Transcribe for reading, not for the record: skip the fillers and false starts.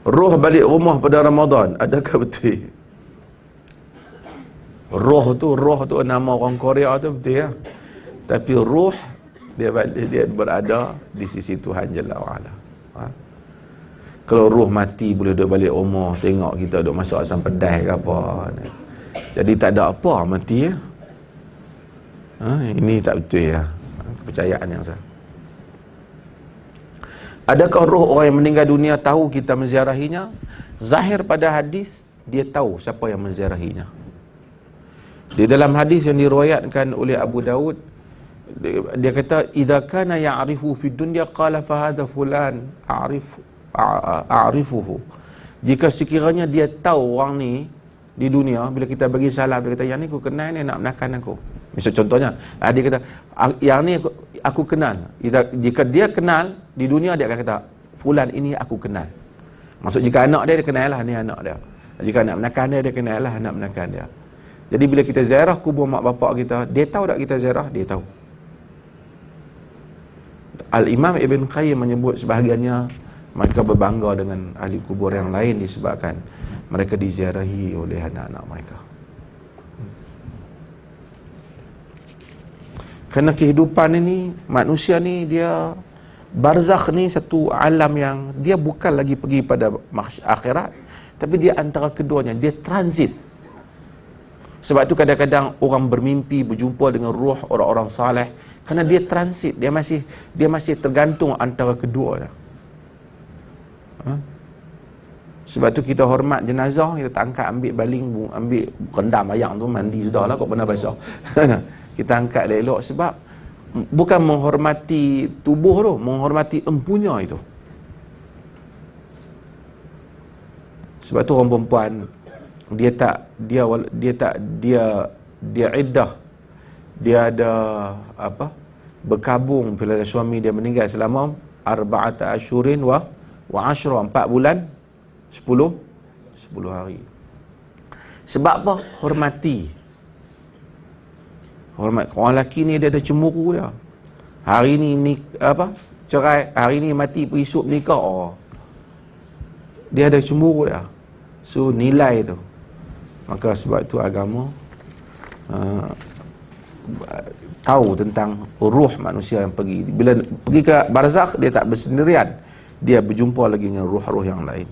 Roh balik rumah pada Ramadan, adakah betul? Roh tu nama orang Korea tu betul ya. Tapi roh dia berada di sisi Tuhan Jalla wa'ala. Kalau roh mati boleh duduk balik rumah, tengok kita duduk masak asam pedas ke apa. Jadi tak ada apa mati ya. Ini tak betul ya. Kepercayaan yang sah. Adakah roh orang yang meninggal dunia tahu kita menziarahinya? Zahir pada hadis, dia tahu siapa yang menziarahinya. Di dalam hadis yang diriwayatkan oleh Abu Daud, dia kata, "Idza kana ya'rifu fid dunya qala fa hadha fulan a'rifuhu." Jika sekiranya dia tahu orang ni di dunia, bila kita bagi salam, dia kata, "Yang ni aku kenal ni, nak menakan aku." Misal contohnya, dia kata, "Yang ni aku kenal." Jika dia kenal di dunia, dia akan kata, "Fulan ini aku kenal." Maksud jika anak dia kenal lah, ni anak dia. Jika nak menakan dia, dia kenal lah anak menakan dia. Jadi bila kita ziarah kubur mak bapak kita, dia tahu tak kita ziarah? Dia tahu. Al-Imam Ibn Qayyim menyebut sebahagiannya mereka berbangga dengan ahli kubur yang lain disebabkan mereka diziarahi oleh anak-anak mereka. Kerana kehidupan ini, manusia ni dia barzakh ni satu alam yang dia bukan lagi pergi pada akhirat, tapi dia antara keduanya, dia transit. Sebab tu kadang-kadang orang bermimpi berjumpa dengan ruh orang-orang saleh, kerana dia transit, dia masih tergantung antara keduanya. Sebab tu kita hormat jenazah, kita tak angkat ambil baling, ambil rendam ayam tu, mandi sudahlah kau pernah basah. Kita angkat elok sebab bukan menghormati tubuh tu, menghormati empunya itu. Sebab tu orang perempuan dia iddah, dia ada apa, berkabung bila suami dia meninggal selama 4 asyurin wa 10, 4 bulan 10 hari. Sebab apa? Hormati. Hormat. Orang lelaki ni dia ada cemburu dia. Hari ni cerai, hari ni mati, esok nikah. Dia ada cemburu dia. So nilai tu. Maka sebab tu agama tahu tentang ruh manusia yang pergi. Bila pergi ke barzakh, dia tak bersendirian. Dia berjumpa lagi dengan ruh-ruh yang lain.